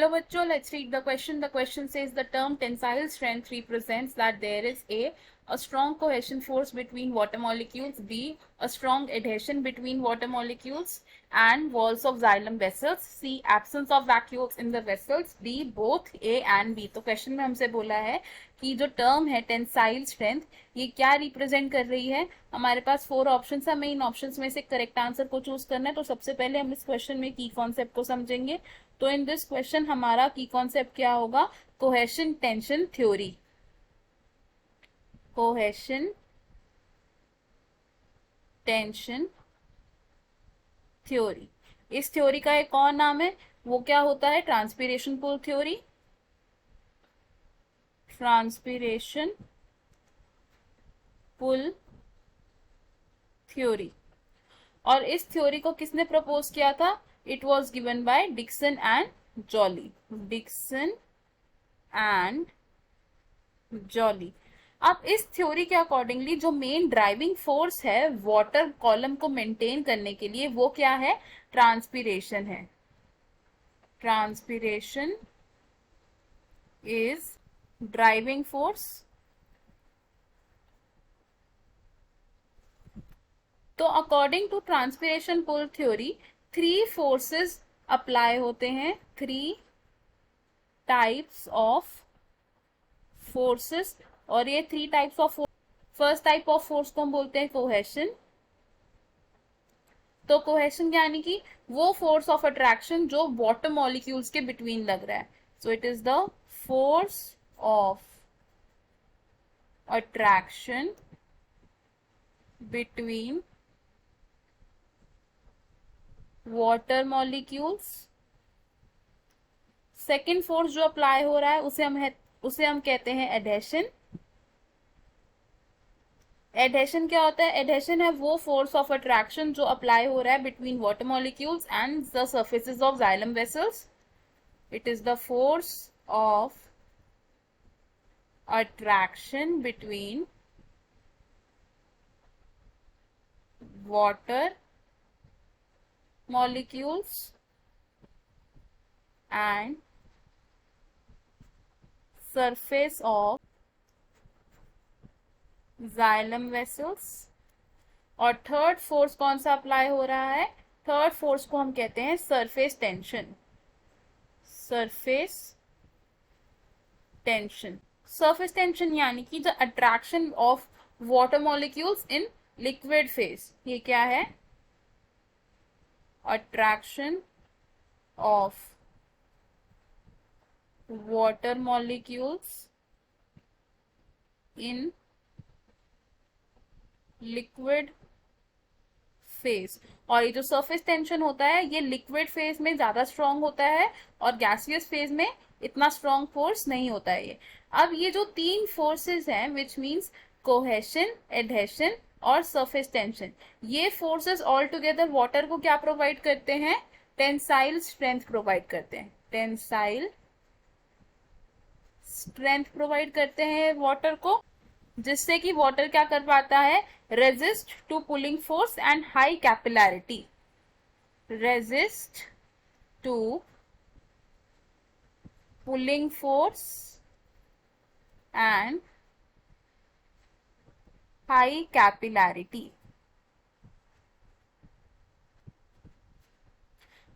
Hello bachcho, let's read the question. The question says the term tensile strength represents that there is a strong cohesion force between water molecules, B, a strong adhesion between water molecules and walls of xylem vessels, C, absence of vacuoles in the vessels, D, both A and B. तो question में हमसे बोला है कि जो term है tensile strength ये क्या रिप्रेजेंट कर रही है. हमारे पास 4 ऑप्शंस है, हमें इन ऑप्शंस में से करेक्ट आंसर को चूज करना है. तो सबसे पहले हम इस क्वेश्चन में की कॉन्सेप्ट को समझेंगे. तो इन दिस क्वेश्चन हमारा की कॉन्सेप्ट क्या होगा? Cohesion tension theory. Cohesion tension theory. इस थ्योरी का एक और नाम है, वो क्या होता है? Transpiration pull theory. Transpiration pull theory. और इस थ्योरी को किसने प्रपोज किया था? It was given by Dixon and Joly. Dixon and Joly. अब इस थ्योरी के अकॉर्डिंगली जो मेन ड्राइविंग फोर्स है वाटर कॉलम को मेंटेन करने के लिए वो क्या है? ट्रांसपिरेशन है. Transpiration is driving force. तो according to transpiration pull theory 3 forces apply होते हैं. 3 टाइप्स ऑफ फोर्सेस. और ये 3 types of first type of force को हम बोलते हैं कोहेशन. तो कोहेशन यानी कि वो फोर्स ऑफ अट्रैक्शन जो वाटर मॉलिक्यूल्स के बिटवीन लग रहा है. So it is the force of attraction between water molecules. Second force जो अप्लाई हो रहा है उसे हम कहते हैं एडहेशन. एडहेशन क्या होता है? एडहेशन है वो फोर्स ऑफ अट्रैक्शन जो अप्लाई हो रहा है between water molecules and the surfaces of xylem vessels. It is the force of attraction between water molecules and surface of xylem vessels. और थर्ड फोर्स कौन सा अप्लाई हो रहा है? थर्ड फोर्स को हम कहते हैं surface tension. Surface tension. Surface tension यानी कि the attraction of water molecules in liquid phase. ये क्या है? attraction of water molecules in liquid phase. और ये जो सरफेस टेंशन होता है ये लिक्विड फेज में ज्यादा स्ट्रांग होता है और गैसियस फेज में इतना स्ट्रांग फोर्स नहीं होता है ये. अब ये जो 3 फोर्सेस हैं विच मीन्स कोहेशन, एडहेशन और सरफेस टेंशन, ये फोर्सेस ऑल टुगेदर वाटर को क्या प्रोवाइड करते हैं? टेंसाइल स्ट्रेंथ प्रोवाइड करते हैं. टेंसाइल स्ट्रेंथ प्रोवाइड करते हैं वाटर को, जिससे कि वाटर क्या कर पाता है? Resist to pulling force and high capillarity. Resist to pulling force and high capillarity.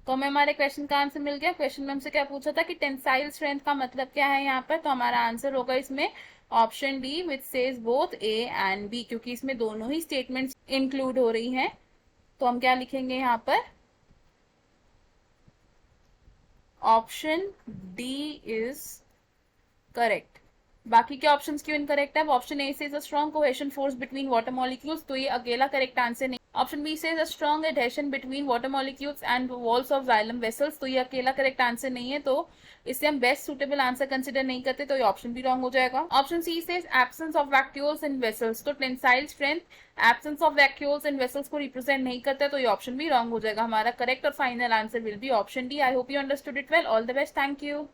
तो हमें हमारे क्वेश्चन का आंसर मिल गया. क्वेश्चन में हमसे क्या पूछा था कि टेंसाइल स्ट्रेंथ का मतलब क्या है यहाँ पर? तो हमारा आंसर होगा इसमें option D which says both A and B, क्योंकि इसमें दोनों ही स्टेटमेंट्स इंक्लूड हो रही हैं. तो हम क्या लिखेंगे यहाँ पर? Option D is correct. बाकी के ऑप्शंस क्यों इनकरेक्ट है? ऑप्शन ए से strong cohesion force between water molecules, तो ये अकेला करेक्ट आंसर नहीं. ऑप्शन बी से strong adhesion between water molecules and walls of xylem vessels, तो ये अकेला करेक्ट आंसर नहीं है. तो इससे हम बेस्ट सुटेबल आंसर कंसिडर नहीं करते, तो ये ऑप्शन भी रॉन्ग हो जाएगा. ऑप्शन सी से absence of vacuoles in vessels, तो tensile strength absence of vacuoles in vessels को रिप्रेजेंट नहीं करता, तो ये ऑप्शन भी रॉन्ग हो जाएगा. हमारा करेक्ट और final answer will be option D. I hope you understood it well. All the best. Thank you.